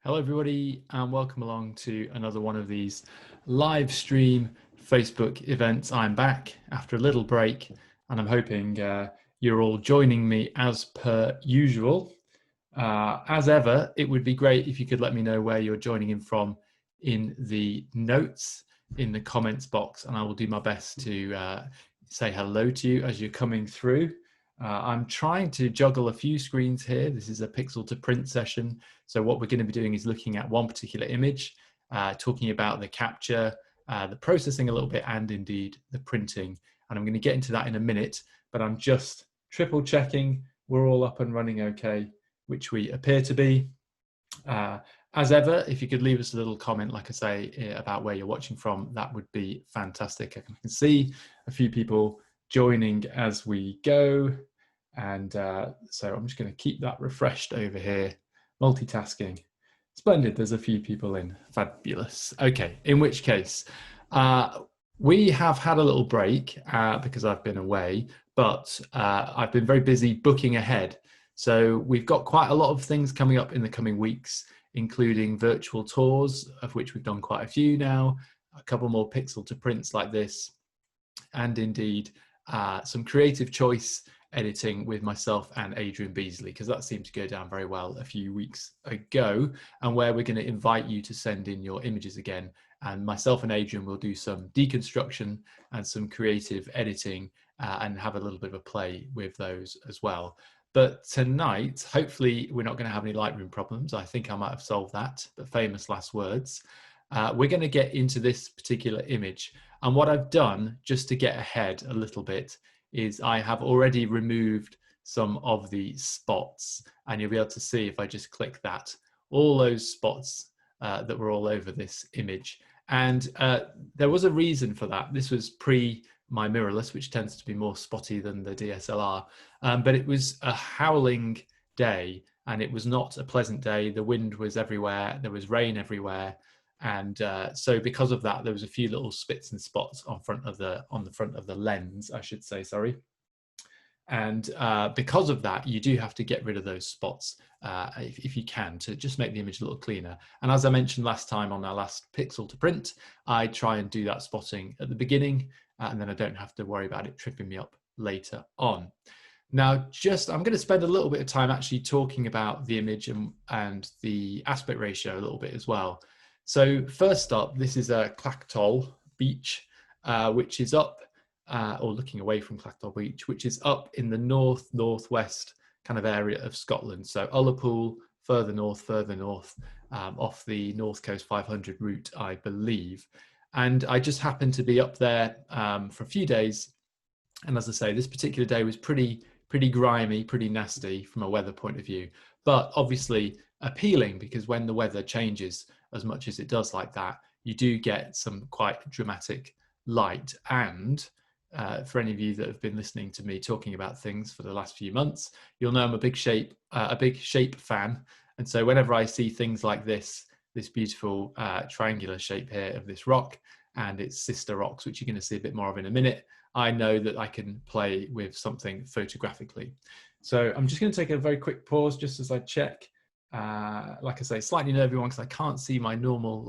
Hello everybody and welcome along to another one of these live stream Facebook events. I'm back after a little break and I'm hoping you're all joining me as per usual. As ever, it would be great if you could let me know where you're joining in from in the notes, in the comments box, and I will do my best to say hello to you as you're coming through. I'm trying to juggle a few screens here. This is a pixel to print session. So what we're going to be doing is looking at one particular image, talking about the capture, the processing a little bit, and indeed the printing. And I'm going to get into that in a minute, but I'm just triple checking we're all up and running okay, which we appear to be. As ever, if you could leave us a little comment, like I say, about where you're watching from, that would be fantastic. I can see a few people joining as we go. And so I'm just going to keep that refreshed over here. Multitasking. Splendid. There's a few people in. Fabulous. Okay. In which case, we have had a little break because I've been away, but I've been very busy booking ahead. So we've got quite a lot of things coming up in the coming weeks, including virtual tours, of which we've done quite a few now, a couple more pixel to prints like this, and indeed some creative choice editing with myself and Adrian Beasley, because that seemed to go down very well a few weeks ago, and where we're going to invite you to send in your images again. And myself and Adrian will do some deconstruction and some creative editing and have a little bit of a play with those as well. But tonight, hopefully we're not going to have any Lightroom problems. I think I might have solved that, but famous last words. We're going to get into this particular image. And what I've done, just to get ahead a little bit, is I have already removed some of the spots. And you'll be able to see if I just click that, all those spots that were all over this image. And there was a reason for that. This was pre my mirrorless, which tends to be more spotty than the DSLR. But it was a howling day and it was not a pleasant day. The wind was everywhere. There was rain everywhere. And so because of that, there was a few little spits and spots on the front of the lens, I should say, sorry. And because of that, you do have to get rid of those spots if you can, to just make the image a little cleaner. And as I mentioned last time on our last pixel to print, I try and do that spotting at the beginning, and then I don't have to worry about it tripping me up later on. Now, I'm going to spend a little bit of time actually talking about the image and the aspect ratio a little bit as well. So first up, this is a Clachtoll beach, which is up, or looking away from Clachtoll Beach, which is up in the northwest kind of area of Scotland. So Ullapool, further north, off the North Coast 500 route, I believe. And I just happened to be up there for a few days. And as I say, this particular day was pretty grimy, pretty nasty from a weather point of view, but obviously appealing, because when the weather changes as much as it does like that, you do get some quite dramatic light. And for any of you that have been listening to me talking about things for the last few months, you'll know I'm a big shape fan. And so whenever I see things like this beautiful triangular shape here of this rock and its sister rocks, which you're going to see a bit more of in a minute, I know that I can play with something photographically. So I'm just going to take a very quick pause just as I check. Like I say, slightly nervy one because I can't see my normal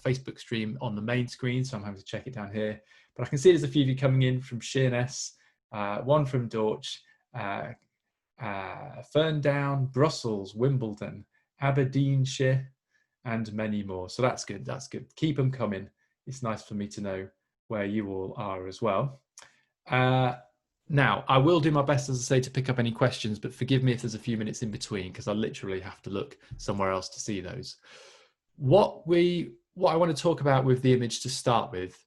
Facebook stream on the main screen, so I'm having to check it down here. But I can see there's a few of you coming in from Sheerness, one from Dorch, Ferndown, Brussels, Wimbledon, Aberdeenshire, and many more. So that's good. That's good. Keep them coming. It's nice for me to know where you all are as well. Now, I will do my best, as I say, to pick up any questions, but forgive me if there's a few minutes in between because I literally have to look somewhere else to see those. What I want to talk about with the image to start with,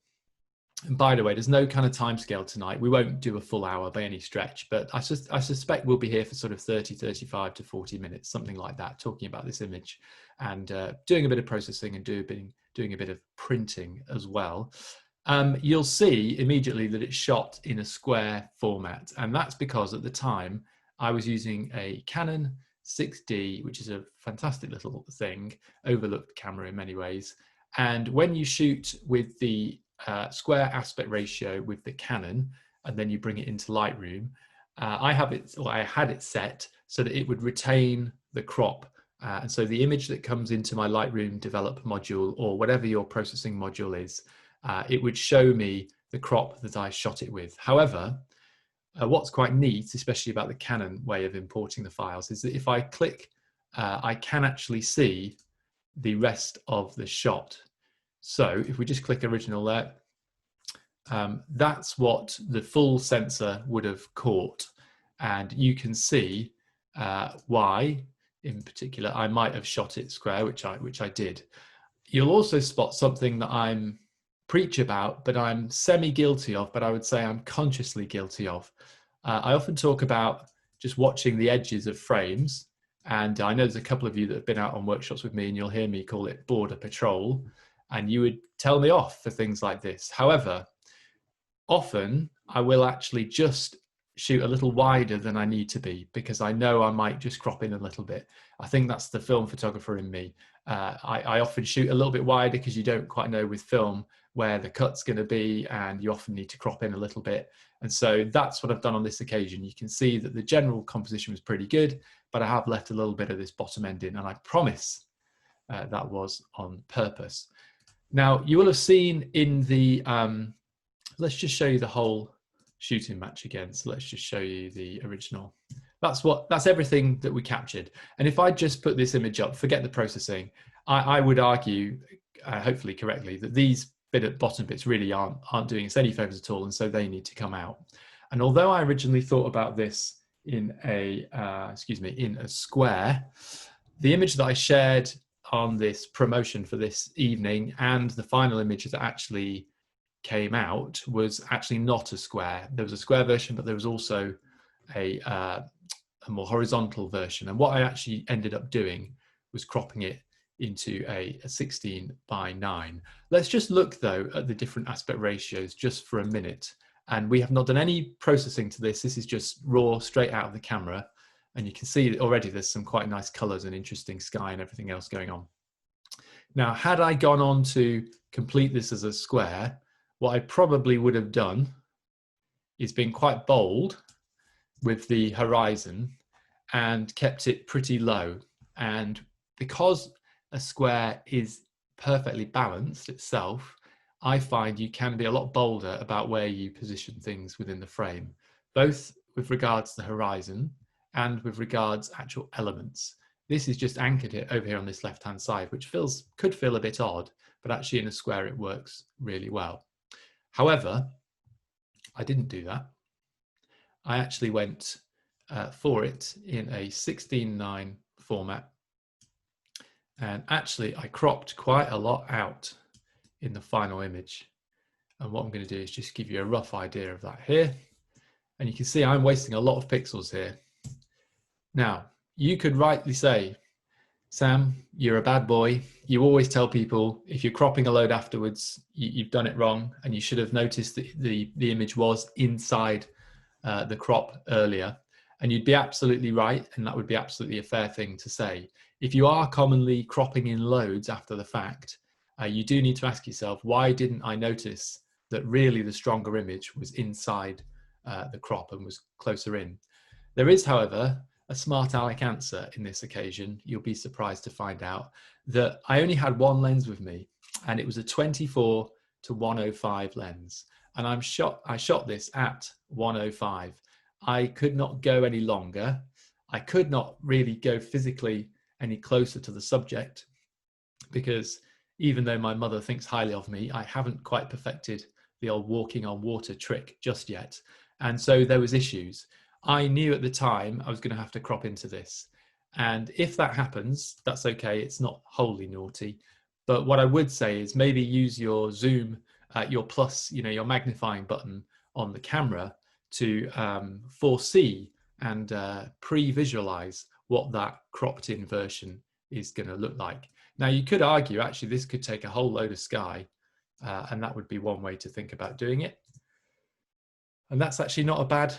and by the way, there's no kind of timescale tonight. We won't do a full hour by any stretch, but I suspect we'll be here for sort of 30, 35 to 40 minutes, something like that, talking about this image and doing a bit of processing and doing a bit of printing as well. You'll see immediately that it's shot in a square format, and that's because at the time I was using a Canon 6D, which is a fantastic little thing, overlooked camera in many ways. And when you shoot with the square aspect ratio with the Canon, and then you bring it into Lightroom, I had it set so that it would retain the crop And so the image that comes into my Lightroom Develop module, or whatever your processing module is, it would show me the crop that I shot it with. However, what's quite neat, especially about the Canon way of importing the files, is that if I click, I can actually see the rest of the shot. So if we just click original there, that's what the full sensor would have caught. And you can see why, in particular, I might have shot it square, which I did. You'll also spot something that I'm preach about, but I'm semi-guilty of, but I would say I'm consciously guilty of. I often talk about just watching the edges of frames. And I know there's a couple of you that have been out on workshops with me, and you'll hear me call it border patrol. And you would tell me off for things like this. However, often I will actually just shoot a little wider than I need to be, because I know I might just crop in a little bit. I think that's the film photographer in me. I often shoot a little bit wider because you don't quite know with film where the cut's going to be, and you often need to crop in a little bit. And so that's what I've done on this occasion. You can see that the general composition was pretty good, but I have left a little bit of this bottom end in, and I promise that was on purpose. Now, you will have seen in the, let's just show you the whole shooting match again. So let's just show you the original. That's everything that we captured. And if I just put this image up, forget the processing, I would argue, hopefully correctly, that these bottom bits really aren't doing us any favors at all, and so they need to come out. And although I originally thought about this in a in a square, the image that I shared on this promotion for this evening and the final image that actually came out was actually not a square. There was a square version, but there was also a more horizontal version. And what I actually ended up doing was cropping it into a 16:9. Let's just look though at the different aspect ratios just for a minute. And we have not done any processing to this. This is just raw, straight out of the camera. And you can see that already there's some quite nice colors and interesting sky and everything else going on. Now, had I gone on to complete this as a square, what I probably would have done is been quite bold with the horizon and kept it pretty low. And because a square is perfectly balanced itself, I find you can be a lot bolder about where you position things within the frame, both with regards to the horizon and with regards actual elements. This is just anchored it over here on this left-hand side, which could feel a bit odd, but actually in a square it works really well. However, I didn't do that. I actually went for it in a 16:9 format. And actually, I cropped quite a lot out in the final image. And what I'm going to do is just give you a rough idea of that here. And you can see I'm wasting a lot of pixels here. Now, you could rightly say, Sam, you're a bad boy. You always tell people if you're cropping a load afterwards, you've done it wrong, and you should have noticed that the image was inside the crop earlier. And you'd be absolutely right, and that would be absolutely a fair thing to say. If you are commonly cropping in loads after the fact, you do need to ask yourself, why didn't I notice that really the stronger image was inside the crop and was closer in? There is, however, a smart aleck answer in this occasion. You'll be surprised to find out that I only had one lens with me, and it was a 24-105 lens. And I shot this at 105. I could not go any longer. I could not really go physically any closer to the subject, because even though my mother thinks highly of me, I haven't quite perfected the old walking on water trick just yet. And so there was issues. I knew at the time I was going to have to crop into this. And if that happens, that's okay. It's not wholly naughty. But what I would say is maybe use your zoom, your plus, your magnifying button on the camera to foresee and pre-visualize what that cropped in version is going to look like. Now, you could argue actually this could take a whole load of sky, and that would be one way to think about doing it. And that's actually not a bad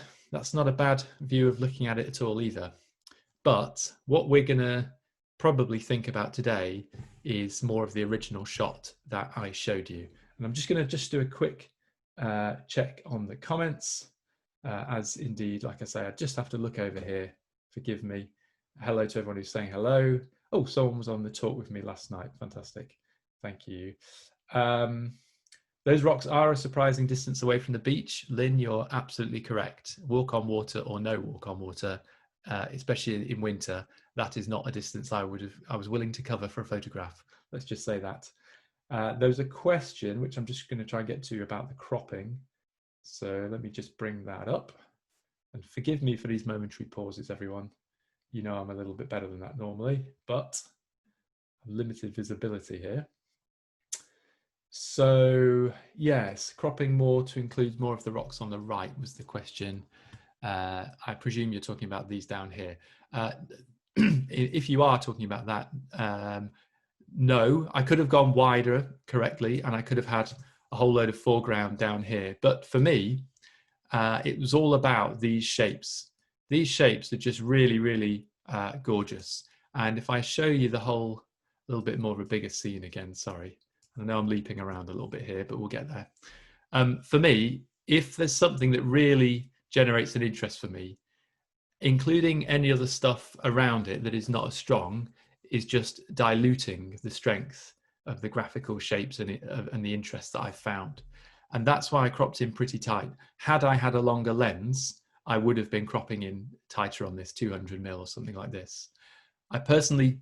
view of looking at it at all either. But what we're going to probably think about today is more of the original shot that I showed you. And I'm just going to do a quick check on the comments, as indeed, like I say, I just have to look over here. Forgive me. Hello to everyone who's saying hello. Oh, someone was on the talk with me last night. Fantastic. Thank you. Those rocks are a surprising distance away from the beach. Lynn, you're absolutely correct. Walk on water or no walk on water, especially in winter, that is not a distance I was willing to cover for a photograph. Let's just say that. There was a question, which I'm just going to try and get to, about the cropping. So let me just bring that up. And forgive me for these momentary pauses, everyone. You know I'm a little bit better than that normally, but limited visibility here. So yes, cropping more to include more of the rocks on the right was the question. I presume you're talking about these down here. If you are talking about that, no, I could have gone wider correctly, and I could have had a whole load of foreground down here. But for me, it was all about these shapes. These shapes are just really, really gorgeous. And if I show you the whole, little bit more of a bigger scene again, sorry. I know I'm leaping around a little bit here, but we'll get there. For me, if there's something that really generates an interest for me, including any other stuff around it that is not as strong, is just diluting the strength of the graphical shapes and the interest that I've found. And that's why I cropped in pretty tight. Had I had a longer lens, I would have been cropping in tighter on this 200mm or something like this. I personally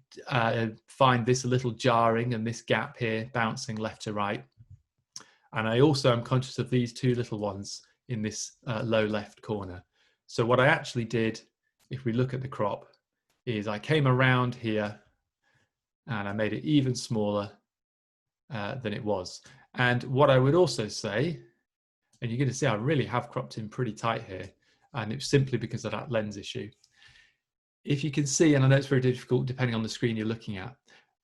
find this a little jarring, and this gap here bouncing left to right. And I also am conscious of these two little ones in this low left corner. So what I actually did, if we look at the crop, is I came around here and I made it even smaller than it was. And what I would also say, and you're going to see I really have cropped in pretty tight here, and it's simply because of that lens issue. If you can see, and I know it's very difficult depending on the screen you're looking at,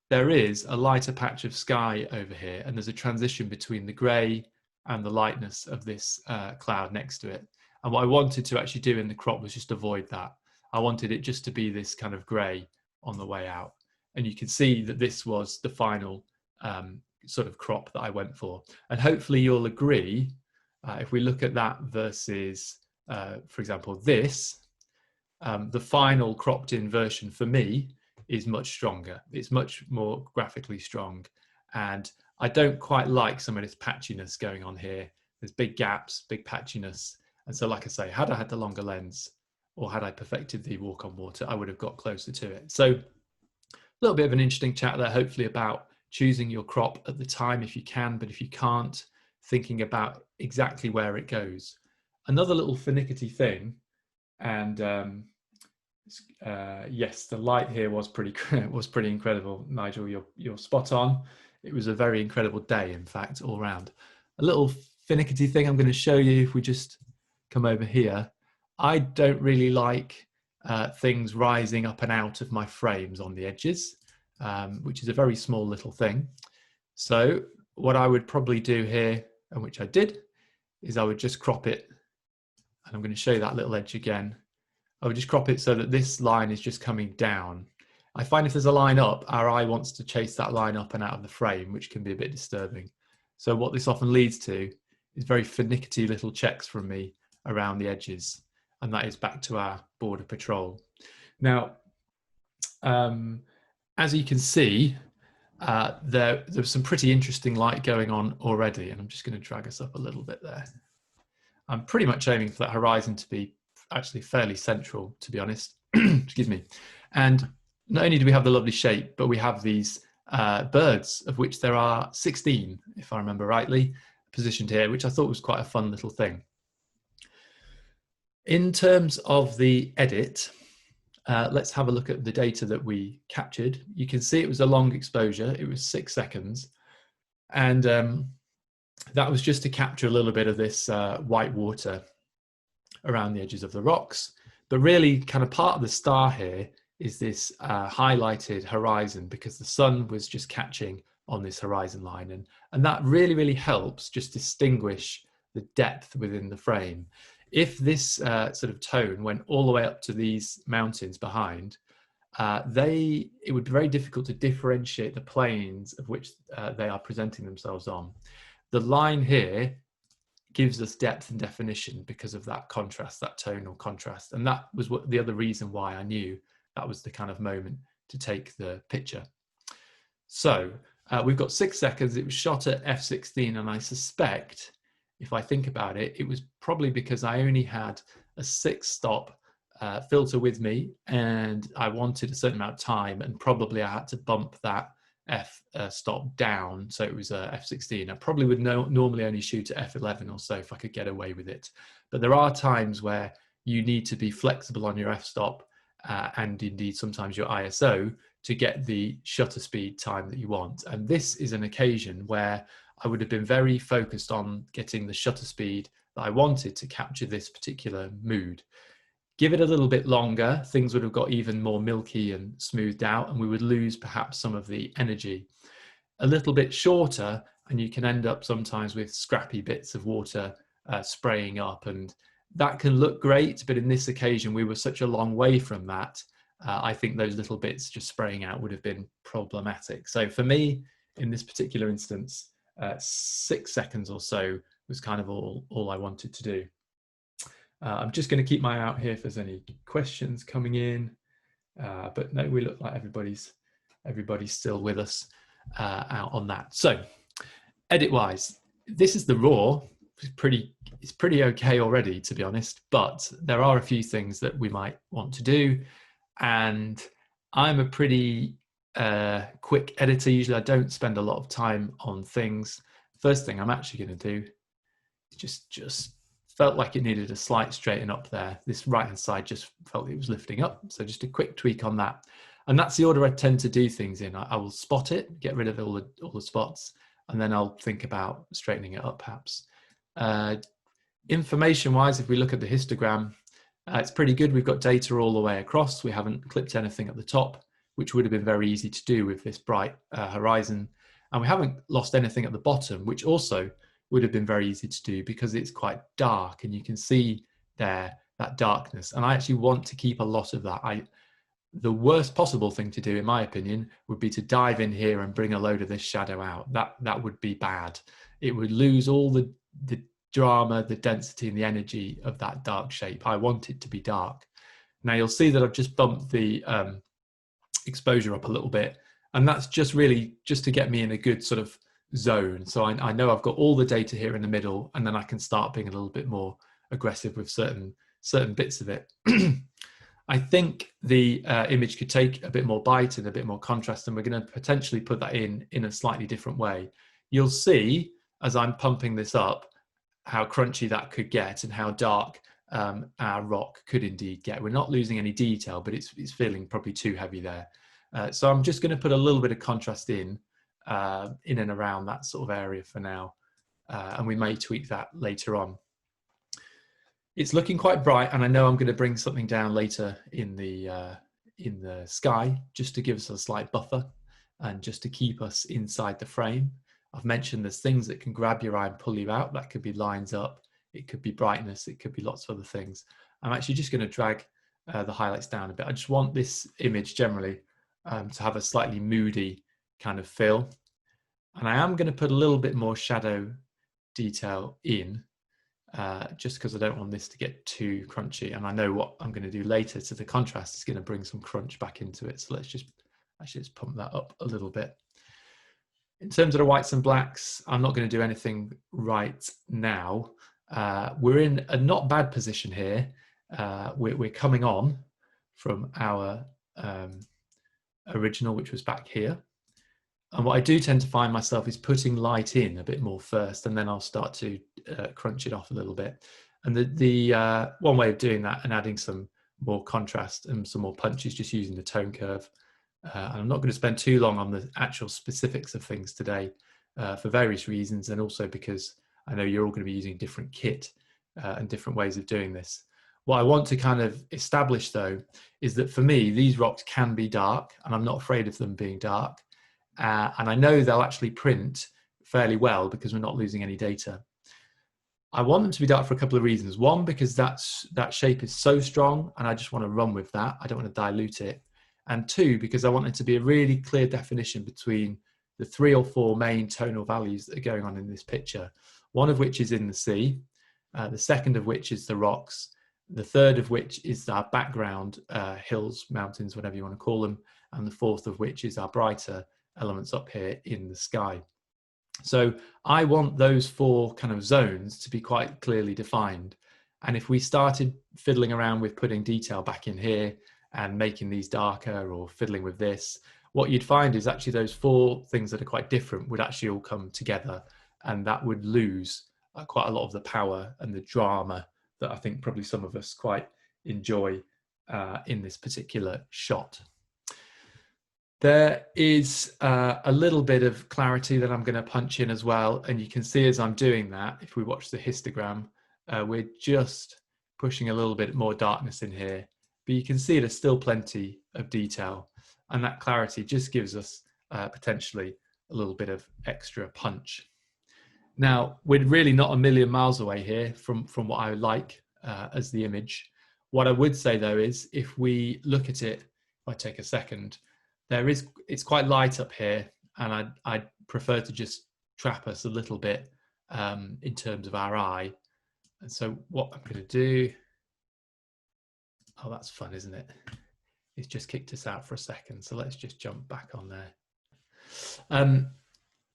there is a lighter patch of sky over here, and there's a transition between the grey and the lightness of this cloud next to it. And what I wanted to actually do in the crop was just avoid that. I wanted it just to be this kind of grey on the way out. And you can see that this was the final sort of crop that I went for. And hopefully you'll agree, if we look at that versus, for example, this, the final cropped in version for me is much stronger. It's much more graphically strong. And I don't quite like some of this patchiness going on here. There's big gaps, big patchiness. And so, like I say, had I had the longer lens, or had I perfected the walk on water, I would have got closer to it. So a little bit of an interesting chat there, hopefully, about choosing your crop at the time if you can, but if you can't, thinking about exactly where it goes. Another little finicky thing, and yes, the light here was pretty incredible, Nigel. You're spot on. It was a very incredible day, in fact, all round. A little finicky thing I'm going to show you if we just come over here. I don't really like things rising up and out of my frames on the edges, which is a very small little thing. So what I would probably do here, and which I did, is I would just crop it, and I'm going to show you that little edge again. I would just crop it so that this line is just coming down. I find if there's a line up, our eye wants to chase that line up and out of the frame, which can be a bit disturbing. So what this often leads to is very finicky little checks from me around the edges. And that is back to our border patrol. Now, as you can see, there was some pretty interesting light going on already. And I'm just going to drag us up a little bit there. I'm pretty much aiming for that horizon to be actually fairly central, to be honest. Excuse me. And not only do we have the lovely shape, but we have these birds, of which there are 16, if I remember rightly, positioned here, which I thought was quite a fun little thing. In terms of the edit, let's have a look at the data that we captured. You can see it was a long exposure. It was 6 seconds. And that was just to capture a little bit of this white water around the edges of the rocks. But really kind of part of the star here is this highlighted horizon, because the sun was just catching on this horizon line. And that really, really helps just distinguish the depth within the frame. If this sort of tone went all the way up to these mountains behind, it would be very difficult to differentiate the planes of which they are presenting themselves on. The line here gives us depth and definition because of that contrast, that tonal contrast. And that was the other reason why I knew that was the kind of moment to take the picture. So we've got 6 seconds. It was shot at f16, and I suspect, if I think about it, it was probably because I only had a 6-stop filter with me, and I wanted a certain amount of time, and probably I had to bump that stop down, so it was f16. I probably would normally only shoot at f11 or so if I could get away with it. But there are times where you need to be flexible on your f-stop and indeed sometimes your ISO to get the shutter speed time that you want. And this is an occasion where I would have been very focused on getting the shutter speed that I wanted to capture this particular mood. Give it a little bit longer, things would have got even more milky and smoothed out, and we would lose perhaps some of the energy. A little bit shorter, and you can end up sometimes with scrappy bits of water spraying up, and that can look great, but in this occasion we were such a long way from that. I think those little bits just spraying out would have been problematic. So for me, in this particular instance, 6 seconds or so was kind of all I wanted to do. I'm just going to keep my eye out here if there's any questions coming in, but no, we look like everybody's still with us out on that. So edit-wise, this is the raw. It's pretty okay already, to be honest, but there are a few things that we might want to do, and I'm a pretty quick editor. Usually I don't spend a lot of time on things. First thing I'm actually going to do is just felt like it needed a slight straighten up there. This right hand side just felt it was lifting up, so just a quick tweak on that. And that's the order I tend to do things in. I will spot it, get rid of all the spots, and then I'll think about straightening it up perhaps. Information wise, if we look at the histogram, it's pretty good. We've got data all the way across. We haven't clipped anything at the top, which would have been very easy to do with this bright horizon. And we haven't lost anything at the bottom, which also would have been very easy to do because it's quite dark, and you can see there that darkness. And I actually want to keep a lot of that. The worst possible thing to do, in my opinion, would be to dive in here and bring a load of this shadow out. That would be bad. It would lose all the drama, the density, and the energy of that dark shape. I want it to be dark. Now you'll see that I've just bumped the exposure up a little bit, and that's just really just to get me in a good sort of zone. So I know I've got all the data here in the middle, and then I can start being a little bit more aggressive with certain bits of it. I think the image could take a bit more bite and a bit more contrast, and we're going to potentially put that in a slightly different way. You'll see as I'm pumping this up how crunchy that could get and how dark our rock could indeed get. We're not losing any detail, but it's feeling probably too heavy there. So I'm just going to put a little bit of contrast in and around that sort of area for now, and we may tweak that later on. It's looking quite bright, and I know I'm going to bring something down later in the sky just to give us a slight buffer and just to keep us inside the frame. I've mentioned there's things that can grab your eye and pull you out. That could be lines up, it could be brightness, it could be lots of other things. I'm actually just going to drag the highlights down a bit. I just want this image generally to have a slightly moody kind of feel, and I am going to put a little bit more shadow detail in just because I don't want this to get too crunchy, and I know what I'm going to do later to the contrast is going to bring some crunch back into it. So let's just pump that up a little bit. In terms of the whites and blacks, I'm not going to do anything right now. We're in a not bad position here. We're coming on from our original, which was back here. And what I do tend to find myself is putting light in a bit more first, and then I'll start to crunch it off a little bit. And the one way of doing that and adding some more contrast and some more punch is just using the tone curve. And I'm not going to spend too long on the actual specifics of things today for various reasons, and also because I know you're all going to be using different kit and different ways of doing this. What I want to kind of establish though is that for me, these rocks can be dark, and I'm not afraid of them being dark. And I know they'll actually print fairly well because we're not losing any data. I want them to be dark for a couple of reasons. One, because that shape is so strong and I just want to run with that. I don't want to dilute it. And two, because I want it to be a really clear definition between the 3 or 4 main tonal values that are going on in this picture. One of which is in the sea, the second of which is the rocks, the third of which is our background, hills, mountains, whatever you want to call them, and the fourth of which is our brighter elements up here in the sky. So I want those four kind of zones to be quite clearly defined. And if we started fiddling around with putting detail back in here and making these darker or fiddling with this, what you'd find is actually those four things that are quite different would actually all come together, and that would lose quite a lot of the power and the drama that I think probably some of us quite enjoy in this particular shot. There is a little bit of clarity that I'm going to punch in as well, and you can see as I'm doing that, if we watch the histogram, we're just pushing a little bit more darkness in here, but you can see there's still plenty of detail, and that clarity just gives us potentially a little bit of extra punch. Now, we're really not a million miles away here from what I like as the image. What I would say though is, if we look at it, if I take a second, it's quite light up here, and I'd prefer to just trap us a little bit in terms of our eye. And so what I'm going to do, oh, that's fun, isn't it? It's just kicked us out for a second, so let's just jump back on there.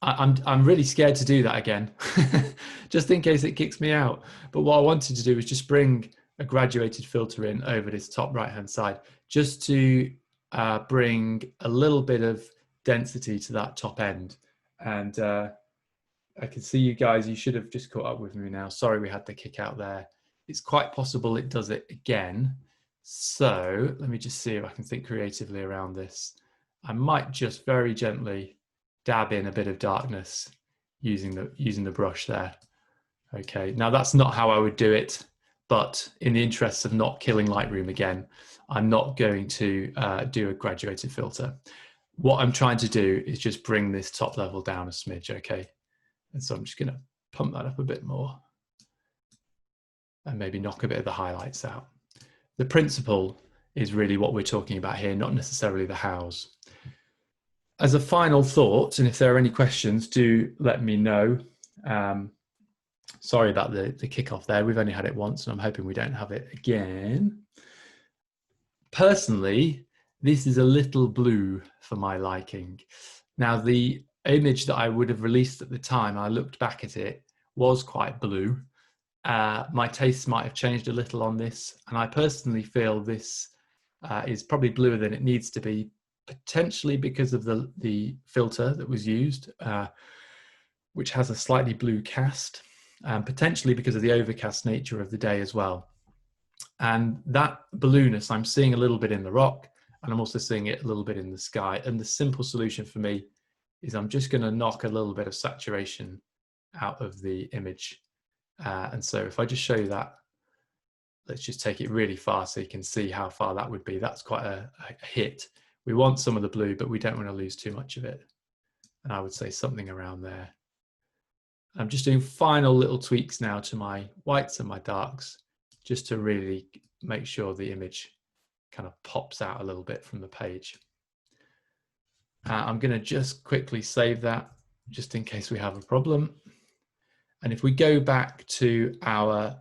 I'm really scared to do that again, just in case it kicks me out. But what I wanted to do was just bring a graduated filter in over this top right hand side, just to bring a little bit of density to that top end. And I can see you guys, you should have just caught up with me now. Sorry we had the kick out there. It's quite possible it does it again. So let me just see if I can think creatively around this. I might just very gently dab in a bit of darkness using the brush there. Okay, now that's not how I would do it, but in the interests of not killing Lightroom again, I'm not going to do a graduated filter. What I'm trying to do is just bring this top level down a smidge, okay? And so I'm just going to pump that up a bit more and maybe knock a bit of the highlights out. The principle is really what we're talking about here, not necessarily the hows. As a final thought, and if there are any questions, do let me know. Sorry about the kickoff there. We've only had it once, and I'm hoping we don't have it again. Personally, this is a little blue for my liking. Now, the image that I would have released at the time, I looked back at it, was quite blue. My tastes might have changed a little on this, and I personally feel this is probably bluer than it needs to be, potentially because of the filter that was used, which has a slightly blue cast, and potentially because of the overcast nature of the day as well. And that blueness I'm seeing a little bit in the rock, and I'm also seeing it a little bit in the sky. And the simple solution for me is I'm just going to knock a little bit of saturation out of the image. And so if I just show you that, let's just take it really far so you can see how far that would be. That's quite a hit. We want some of the blue, but we don't want to lose too much of it. And I would say something around there. I'm just doing final little tweaks now to my whites and my darks, just to really make sure the image kind of pops out a little bit from the page. I'm going to just quickly save that just in case we have a problem. And if we go back to our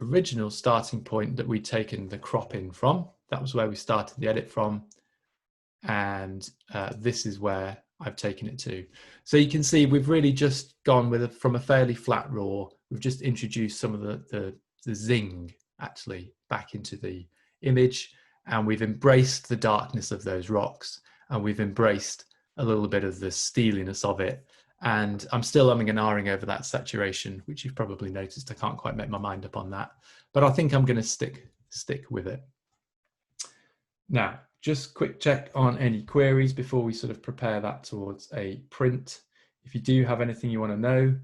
original starting point that we'd taken the crop in from, that was where we started the edit from. And this is where I've taken it to. So you can see we've really just gone from a fairly flat raw. We've just introduced some of the zing actually back into the image, and we've embraced the darkness of those rocks, and we've embraced a little bit of the steeliness of it. And I'm still umming and ahhing over that saturation, which you've probably noticed. I can't quite make my mind up on that, but I think I'm going to stick with it. Now, just quick check on any queries before we sort of prepare that towards a print. If you do have anything you want to know,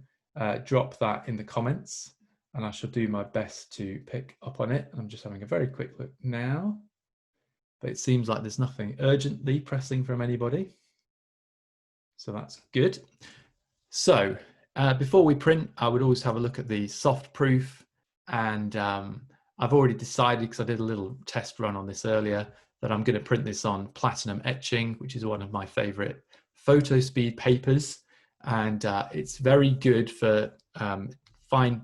drop that in the comments, and I shall do my best to pick up on it. I'm just having a very quick look now, but it seems like there's nothing urgently pressing from anybody. So that's good. So before we print, I would always have a look at the soft proof, and I've already decided, because I did a little test run on this earlier, that I'm going to print this on platinum etching, which is one of my favorite photo speed papers. And it's very good for fine,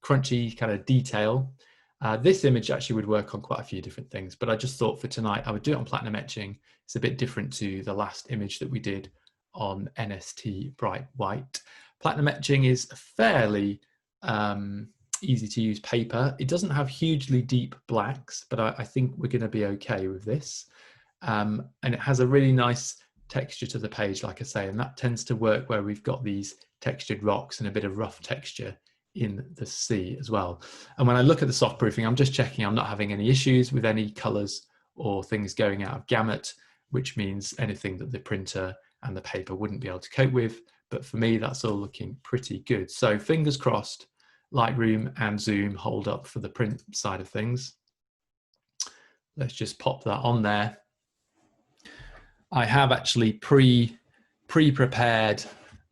crunchy kind of detail. This image actually would work on quite a few different things, but I just thought for tonight I would do it on platinum etching. It's a bit different to the last image that we did on NST Bright White. Platinum etching is a fairly easy to use paper. It doesn't have hugely deep blacks, but I think we're going to be okay with this. And it has a really nice texture to the page, like I say, and that tends to work where we've got these textured rocks and a bit of rough texture in the sea as well. And when I look at the soft proofing, I'm just checking I'm not having any issues with any colors or things going out of gamut, which means anything that the printer and the paper wouldn't be able to cope with. But for me, that's all looking pretty good. So fingers crossed, Lightroom and Zoom hold up for the print side of things. Let's just pop that on there. I have actually pre-prepared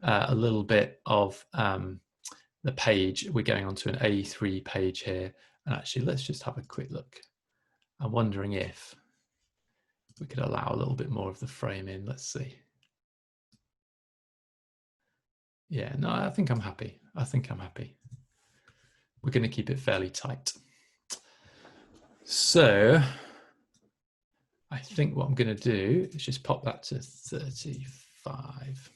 a little bit of the page. We're going on to an A3 page here. And actually, let's just have a quick look. I'm wondering if we could allow a little bit more of the frame in. Let's see. Yeah, no, I think I'm happy. I think I'm happy. We're going to keep it fairly tight. So I think what I'm going to do is just pop that to 35.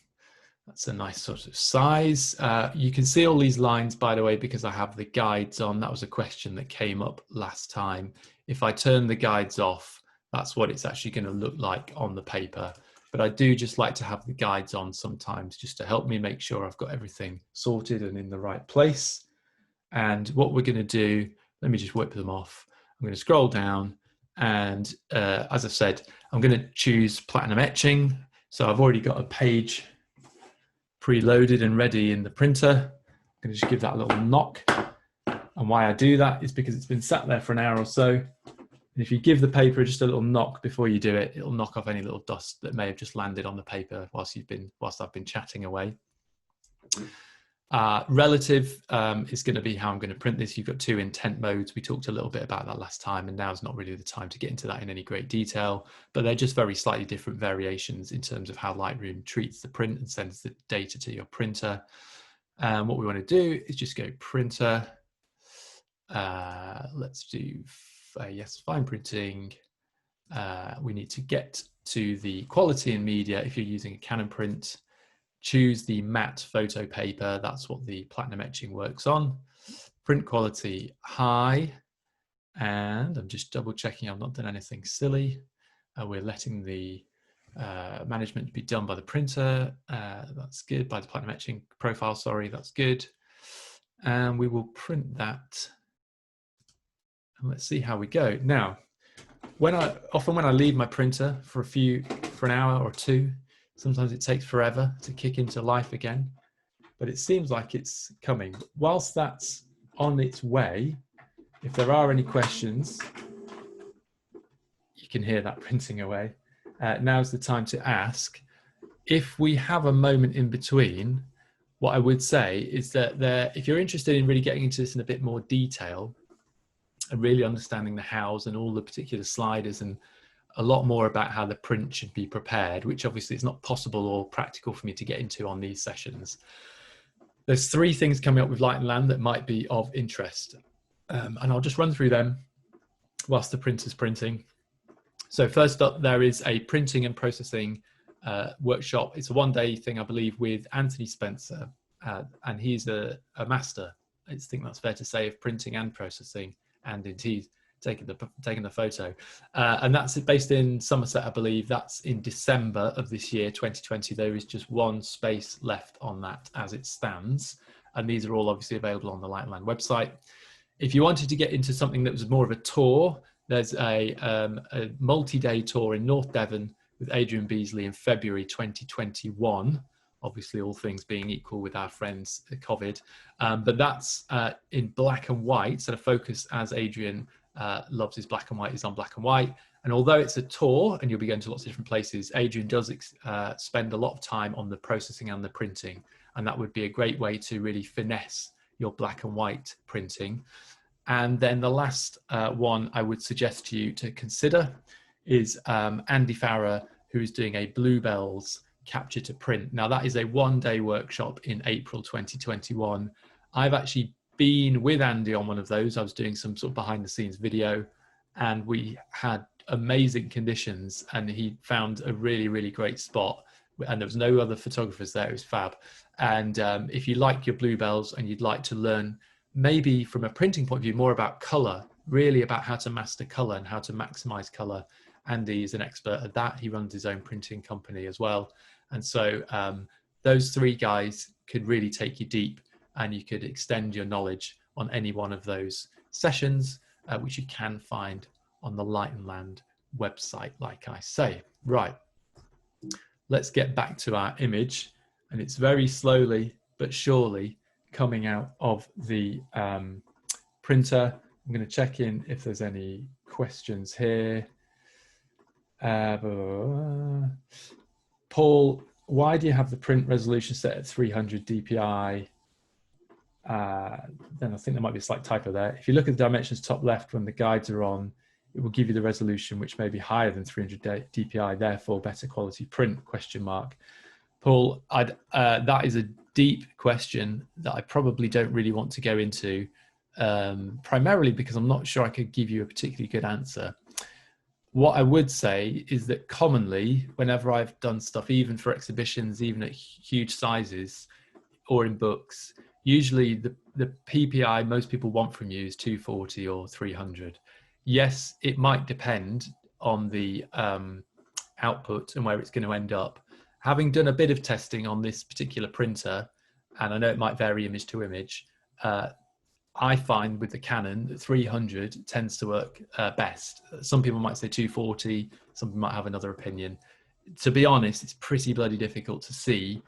That's a nice sort of size. You can see all these lines, by the way, because I have the guides on. That was a question that came up last time. If I turn the guides off, that's what it's actually going to look like on the paper. But I do just like to have the guides on sometimes just to help me make sure I've got everything sorted and in the right place. And what we're going to do, let me just whip them off. I'm going to scroll down and as I said, I'm going to choose platinum etching. So I've already got a page preloaded and ready in the printer. I'm going to just give that a little knock. And why I do that is because it's been sat there for an hour or so. And if you give the paper just a little knock before you do it, it'll knock off any little dust that may have just landed on the paper whilst I've been chatting away. Relative is going to be how I'm going to print this. You've got two intent modes. We talked a little bit about that last time, and now's not really the time to get into that in any great detail, but they're just very slightly different variations in terms of how Lightroom treats the print and sends the data to your printer. What we want to do is just go printer. Let's do, yes, fine printing. We need to get to the quality in media if you're using a Canon print. Choose the matte photo paper. That's what the platinum etching works on. Print quality high. And I'm just double checking I've not done anything silly. We're letting the management be done by the printer. That's good. By the platinum etching profile, sorry, that's good. And we will print that. And let's see how we go. Now, often when I leave my printer for an hour or two, sometimes it takes forever to kick into life again, but it seems like it's coming. Whilst that's on its way, if there are any questions, you can hear that printing away. Now's the time to ask. If we have a moment in between, what I would say is that if you're interested in really getting into this in a bit more detail and really understanding the hows and all the particular sliders and a lot more about how the print should be prepared, which obviously is not possible or practical for me to get into on these sessions. There's three things coming up with Light and Land that might be of interest. And I'll just run through them whilst the printer's printing. So first up, there is a printing and processing workshop. It's a one-day thing, I believe, with Anthony Spencer. And he's a master, I think that's fair to say, of printing and processing, and indeed taking the photo, and that's based in Somerset, I believe. That's in December of this year, 2020. There is just one space left on that as it stands, and these are all obviously available on the Light and Land website. If you wanted to get into something that was more of a tour, there's a multi-day tour in North Devon with Adrian Beasley in February 2021. Obviously, all things being equal with our friends COVID, but that's in black and white. So the focus, as Adrian loves his black and white, is on black and white. And although it's a tour and you'll be going to lots of different places, Adrian does spend a lot of time on the processing and the printing. And that would be a great way to really finesse your black and white printing. And then the last one I would suggest to you to consider is Andy Farrer, who is doing a Bluebells capture to print. Now that is a one-day workshop in April 2021. I've actually been with Andy on one of those. I was doing some sort of behind the scenes video, and we had amazing conditions, and he found a really, really great spot, and there was no other photographers there. It was fab. And if you like your bluebells and you'd like to learn maybe from a printing point of view more about color, really about how to master color and how to maximize color, Andy is an expert at that. He runs his own printing company as well. And so those three guys could really take you deep, and you could extend your knowledge on any one of those sessions, which you can find on the Light and Land website, like I say. Right, let's get back to our image, and it's very slowly but surely coming out of the printer. I'm going to check in if there's any questions here. Paul, why do you have the print resolution set at 300 DPI? Then I think there might be a slight typo there. If you look at the dimensions top left when the guides are on, it will give you the resolution which may be higher than 300 DPI, therefore better quality print, question mark. Paul, that is a deep question that I probably don't really want to go into, primarily because I'm not sure I could give you a particularly good answer. What I would say is that commonly, whenever I've done stuff, even for exhibitions, even at huge sizes or in books, usually the PPI most people want from you is 240 or 300. Yes, it might depend on the output and where it's going to end up. Having done a bit of testing on this particular printer, and I know it might vary image to image, I find with the Canon that 300 tends to work best. Some people might say 240, some people might have another opinion. To be honest, it's pretty bloody difficult to see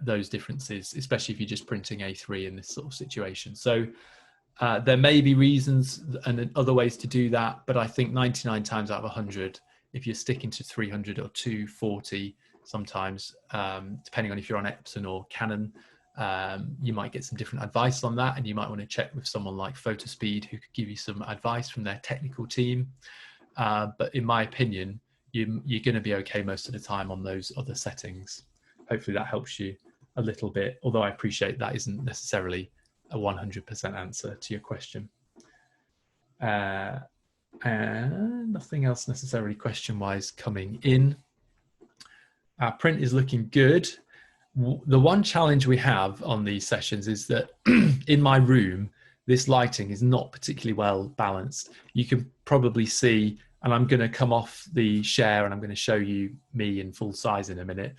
those differences, especially if you're just printing A3 in this sort of situation. So there may be reasons and other ways to do that, but I think 99 times out of 100, if you're sticking to 300 or 240, sometimes, depending on if you're on Epson or Canon, you might get some different advice on that, and you might want to check with someone like Photospeed who could give you some advice from their technical team. But in my opinion, you're going to be okay most of the time on those other settings. Hopefully that helps you a little bit, although I appreciate that isn't necessarily a 100% answer to your question. And nothing else necessarily question-wise coming in. Our print is looking good. The one challenge we have on these sessions is that in my room, this lighting is not particularly well balanced. You can probably see, and I'm going to come off the share and I'm going to show you me in full size in a minute.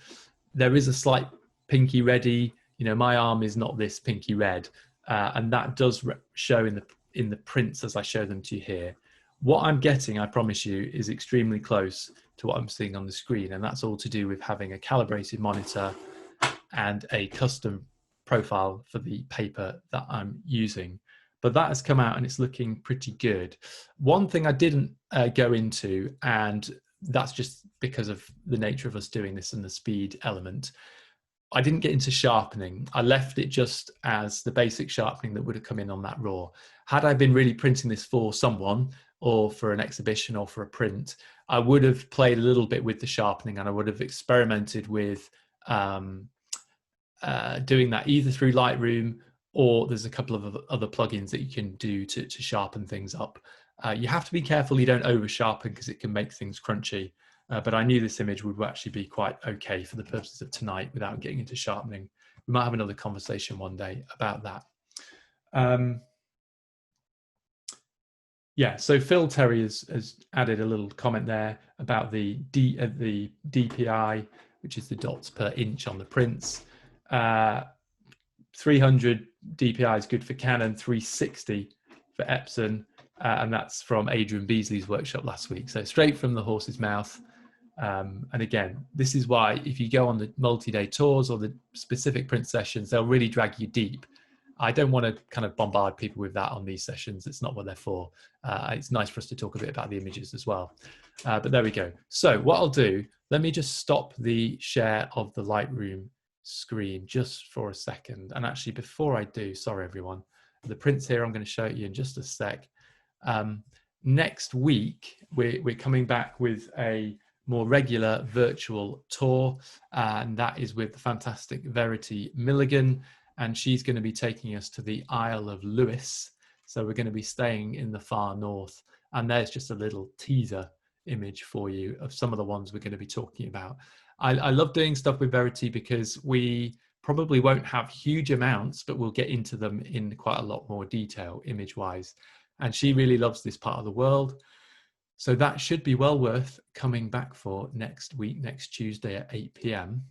There is a slight pinky reddy, you know, my arm is not this pinky red, and that does show in the prints as I show them to you here. What I'm getting, I promise you, is extremely close to what I'm seeing on the screen, and that's all to do with having a calibrated monitor and a custom profile for the paper that I'm using. But that has come out and it's looking pretty good. One thing I didn't go into, and that's just because of the nature of us doing this and the speed element, I didn't get into sharpening. I left it just as the basic sharpening that would have come in on that raw. Had I been really printing this for someone or for an exhibition or for a print, I would have played a little bit with the sharpening, and I would have experimented with doing that either through Lightroom, or there's a couple of other plugins that you can do to sharpen things up. You have to be careful you don't over sharpen because it can make things crunchy. But I knew this image would actually be quite okay for the purposes of tonight without getting into sharpening. We might have another conversation one day about that. Yeah, so Phil Terry has added a little comment there about the DPI, which is the dots per inch on the prints. 300 DPI is good for Canon, 360 for Epson, and that's from Adrian Beasley's workshop last week. So straight from the horse's mouth. And again, this is why if you go on the multi-day tours or the specific print sessions, they'll really drag you deep. I don't want to kind of bombard people with that on these sessions. It's not what they're for. It's nice for us to talk a bit about the images as well. But there we go. So what I'll do, let me just stop the share of the Lightroom screen just for a second. And actually, before I do, sorry everyone, the prints here I'm going to show you in just a sec. Next week, we're coming back with a more regular virtual tour, and that is with the fantastic Verity Milligan. and she's going to be taking us to the Isle of Lewis. So we're going to be staying in the far north, and there's just a little teaser image for you of some of the ones we're going to be talking about. I love doing stuff with Verity because we probably won't have huge amounts, but we'll get into them in quite a lot more detail image-wise. And she really loves this part of the world. So that should be well worth coming back for next week, next Tuesday at 8 p.m.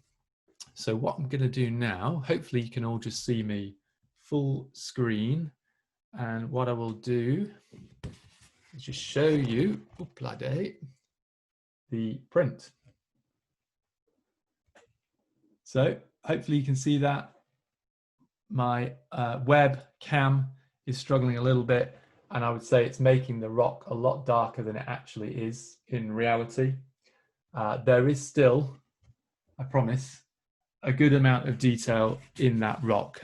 So what I'm going to do now, hopefully you can all just see me full screen. And what I will do is just show you the print. So hopefully you can see that. My web cam is struggling a little bit, and I would say it's making the rock a lot darker than it actually is in reality. There is still, I promise, a good amount of detail in that rock.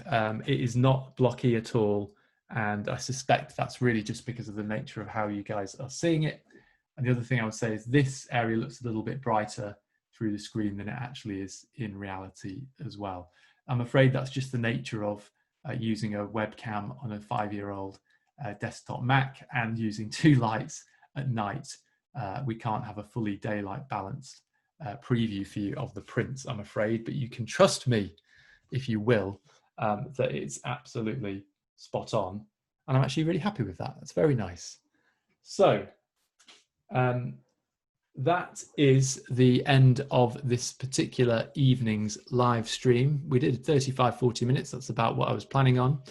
It is not blocky at all, and I suspect that's really just because of the nature of how you guys are seeing it. And the other thing I would say is this area looks a little bit brighter through the screen than it actually is in reality as well. I'm afraid that's just the nature of using a webcam on a 5-year-old desktop Mac and using 2 lights at night. We can't have a fully daylight balanced preview for you of the prints, I'm afraid, but you can trust me, if you will, that it's absolutely spot on. And I'm actually really happy with that. That's very nice. So that is the end of this particular evening's live stream. We did 35-40 minutes. That's about what I was planning on.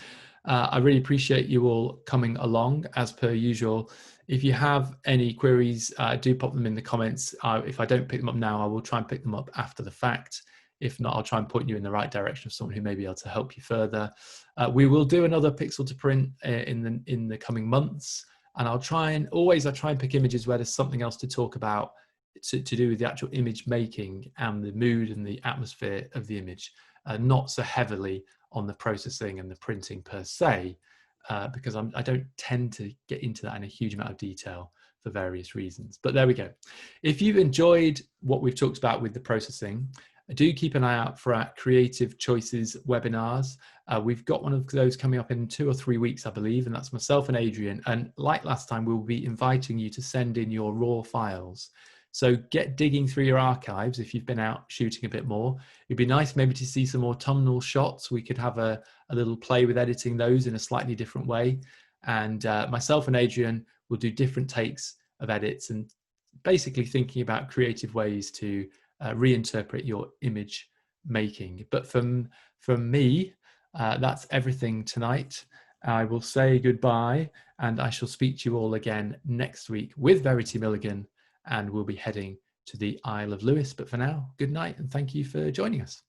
I really appreciate you all coming along as per usual. If you have any queries, do pop them in the comments. If I don't pick them up now, I will try and pick them up after the fact. If not, I'll try and point you in the right direction of someone who may be able to help you further. We will do another pixel to print in the coming months. And I try and pick images where there's something else to talk about to do with the actual image making and the mood and the atmosphere of the image, not so heavily on the processing and the printing per se, because I don't tend to get into that in a huge amount of detail for various reasons. But there we go. If you've enjoyed what we've talked about with the processing, do keep an eye out for our Creative Choices webinars. We've got one of those coming up in 2 or 3 weeks, I believe, and that's myself and Adrian. And like last time, we'll be inviting you to send in your raw files. So get digging through your archives if you've been out shooting a bit more. It'd be nice maybe to see some more autumnal shots. We could have a little play with editing those in a slightly different way. And myself and Adrian will do different takes of edits and basically thinking about creative ways to reinterpret your image making. But from me, that's everything tonight. I will say goodbye, and I shall speak to you all again next week with Verity Milligan, and we'll be heading to the Isle of Lewis. But for now, good night, and thank you for joining us.